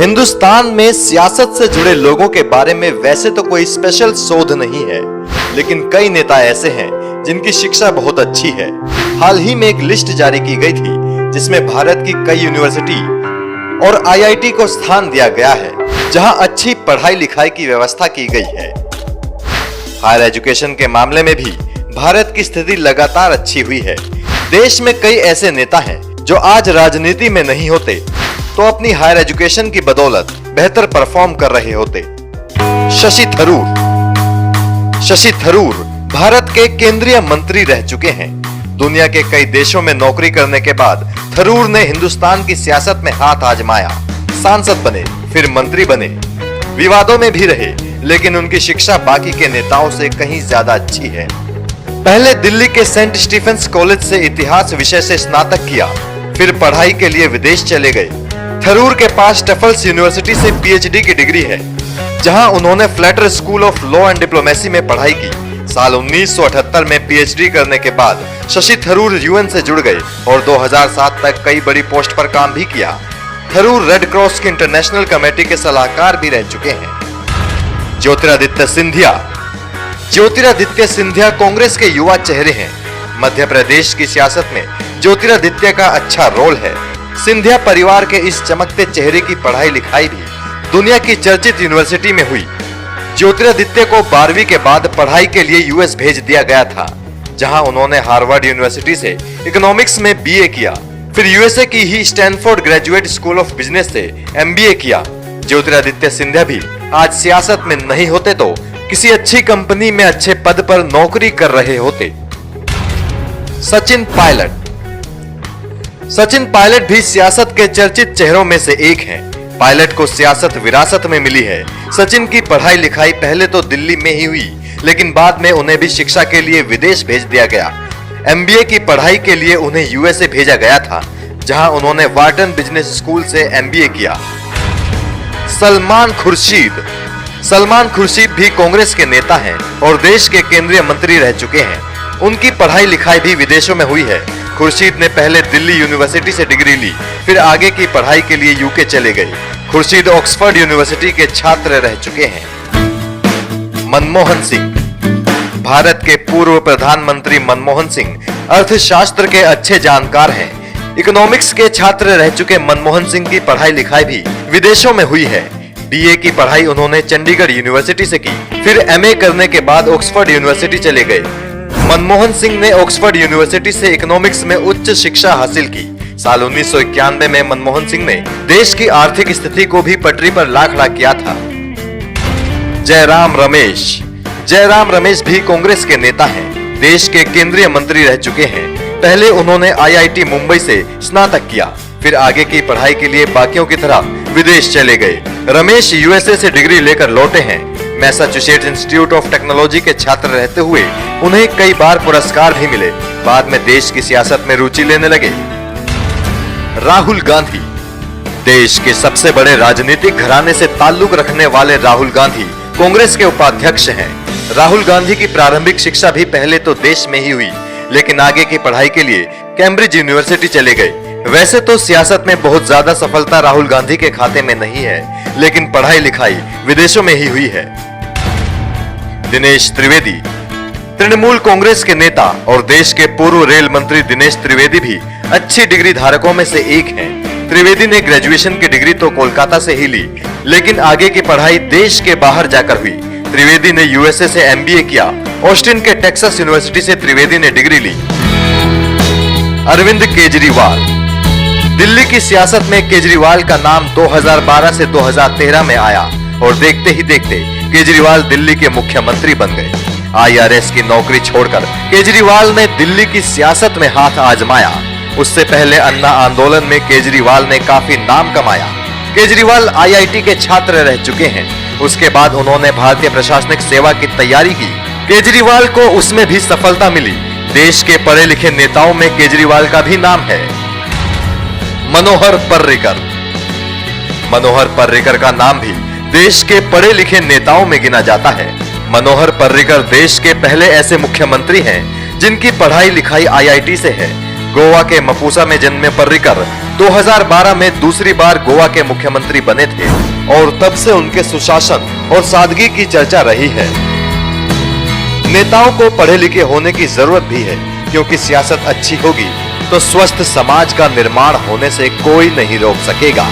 हिंदुस्तान में सियासत से जुड़े लोगों के बारे में वैसे तो कोई स्पेशल शोध नहीं है, लेकिन कई नेता ऐसे हैं जिनकी शिक्षा बहुत अच्छी है। हाल ही में एक लिस्ट जारी की गई थी जिसमें भारत की कई यूनिवर्सिटी और आईआईटी को स्थान दिया गया है जहां अच्छी पढ़ाई लिखाई की व्यवस्था की गई है। हायर एजुकेशन के मामले में भी भारत की स्थिति लगातार अच्छी हुई है। देश में कई ऐसे नेता हैं जो आज राजनीति में नहीं होते तो अपनी हायर एजुकेशन की बदौलत बेहतर परफॉर्म कर रहे होते। शशि थरूर भारत के केंद्रीय मंत्री रह चुके हैं। दुनिया के कई देशों में नौकरी करने के बाद थरूर ने हिंदुस्तान की सियासत में हाथ आजमाया। सांसद बने, फिर मंत्री बने, विवादों में भी रहे, लेकिन उनकी शिक्षा बाकी के नेताओं से कहीं ज्यादा अच्छी है। पहले दिल्ली के सेंट स्टीफेंस कॉलेज से इतिहास विषय से स्नातक किया, फिर पढ़ाई के लिए विदेश चले गए। थरूर के पास टफल्स यूनिवर्सिटी से पीएचडी की डिग्री है, जहां उन्होंने flatter school of law and diplomacy में पढ़ाई की। साल 1978 में पीएचडी करने के बाद शशि थरूर यूएन से जुड़ गए और 2007 तक कई बड़ी पोस्ट पर काम भी किया। थरूर रेड क्रॉस की इंटरनेशनल कमेटी के सलाहकार भी रह चुके हैं। ज्योतिरादित्य सिंधिया कांग्रेस के युवा चेहरे हैं। मध्य प्रदेश की सियासत में ज्योतिरादित्य का अच्छा रोल है। सिंधिया परिवार के इस चमकते चेहरे की पढ़ाई लिखाई भी दुनिया की चर्चित यूनिवर्सिटी में हुई। ज्योतिरादित्य को 12वीं के बाद पढ़ाई के लिए यूएस भेज दिया गया था, जहां उन्होंने हार्वर्ड यूनिवर्सिटी से इकोनॉमिक्स में बीए किया, फिर यूएसए की ही Stanford Graduate School of Business से एमबीए किया। ज्योतिरादित्य सिंधिया भी आज सियासत में नहीं होते तो किसी अच्छी कंपनी में अच्छे पद पर नौकरी कर रहे होते। सचिन पायलट भी सियासत के चर्चित चेहरों में से एक हैं। पायलट को सियासत विरासत में मिली है। सचिन की पढ़ाई लिखाई पहले तो दिल्ली में ही हुई, लेकिन बाद में उन्हें भी शिक्षा के लिए विदेश भेज दिया गया। एमबीए की पढ़ाई के लिए उन्हें यूएसए भेजा गया था, जहां उन्होंने वार्टन बिजनेस स्कूल से एमबीए किया। सलमान खुर्शीद भी कांग्रेस के नेता हैं और देश के केंद्रीय मंत्री रह चुके हैं। उनकी पढ़ाई लिखाई भी विदेशों में हुई है। खुर्शीद ने पहले दिल्ली यूनिवर्सिटी से डिग्री ली, फिर आगे की पढ़ाई के लिए यूके चले गए। खुर्शीद ऑक्सफोर्ड यूनिवर्सिटी के छात्र रह चुके हैं। मनमोहन सिंह भारत के पूर्व प्रधानमंत्री मनमोहन सिंह अर्थशास्त्र के अच्छे जानकार हैं। इकोनॉमिक्स के छात्र रह चुके मनमोहन सिंह की पढ़ाई लिखाई भी विदेशों में हुई है। बीए की पढ़ाई उन्होंने चंडीगढ़ यूनिवर्सिटी से की, फिर एमए करने के बाद ऑक्सफोर्ड यूनिवर्सिटी चले गए। मनमोहन सिंह ने ऑक्सफोर्ड यूनिवर्सिटी से इकोनॉमिक्स में उच्च शिक्षा हासिल की। साल 1991 में मनमोहन सिंह ने देश की आर्थिक स्थिति को भी पटरी पर ला खड़ा किया था। जयराम रमेश भी कांग्रेस के नेता हैं। देश के केंद्रीय मंत्री रह चुके हैं। पहले उन्होंने आईआईटी मुंबई से स्नातक किया, फिर आगे की पढ़ाई के लिए बाकियों की तरह विदेश चले गए। रमेश यूएसए से डिग्री लेकर लौटे हैं। मैसाचुसेट्स इंस्टीट्यूट ऑफ टेक्नोलॉजी के छात्र रहते हुए उन्हें कई बार पुरस्कार भी मिले। बाद में देश की सियासत में रुचि लेने लगे। राहुल गांधी देश के सबसे बड़े राजनीतिक घराने से ताल्लुक रखने वाले राहुल गांधी कांग्रेस के उपाध्यक्ष हैं। राहुल गांधी की प्रारंभिक शिक्षा भी पहले तो देश में ही हुई, लेकिन आगे की पढ़ाई के लिए कैम्ब्रिज यूनिवर्सिटी चले गए। वैसे तो सियासत में बहुत ज्यादा सफलता राहुल गांधी के खाते में नहीं है, लेकिन पढ़ाई लिखाई विदेशों में ही हुई है। दिनेश त्रिवेदी तृणमूल कांग्रेस के नेता और देश के पूर्व रेल मंत्री दिनेश त्रिवेदी भी अच्छी डिग्री धारकों में से एक हैं। त्रिवेदी ने ग्रेजुएशन की डिग्री तो कोलकाता से ही ली, लेकिन आगे की पढ़ाई देश के बाहर जाकर हुई। त्रिवेदी ने यूएसए से एमबीए किया। ऑस्टिन के टेक्सास यूनिवर्सिटी से त्रिवेदी ने डिग्री ली। अरविंद केजरीवाल दिल्ली की सियासत में केजरीवाल का नाम 2012 से 2013 में आया और देखते ही देखते केजरीवाल दिल्ली के मुख्यमंत्री बन गए। आईआरएस की नौकरी छोड़कर केजरीवाल ने दिल्ली की सियासत में हाथ आजमाया। उससे पहले अन्ना आंदोलन में केजरीवाल ने काफी नाम कमाया। केजरीवाल आईआईटी के छात्र रह चुके हैं। उसके बाद उन्होंने भारतीय प्रशासनिक सेवा की तैयारी की। केजरीवाल को उसमें भी सफलता मिली। देश के पढ़े लिखे नेताओं में केजरीवाल का भी नाम है। मनोहर पर्रिकर का नाम भी देश के पढ़े लिखे नेताओं में गिना जाता है। मनोहर पर्रिकर देश के पहले ऐसे मुख्यमंत्री हैं जिनकी पढ़ाई लिखाई आईआईटी से है। गोवा के मपूसा में जन्मे पर्रिकर 2012 में दूसरी बार गोवा के मुख्यमंत्री बने थे और तब से उनके सुशासन और सादगी की चर्चा रही है। नेताओं को पढ़े लिखे होने की जरूरत भी है, क्योंकि सियासत अच्छी होगी तो स्वस्थ समाज का निर्माण होने से कोई नहीं रोक सकेगा।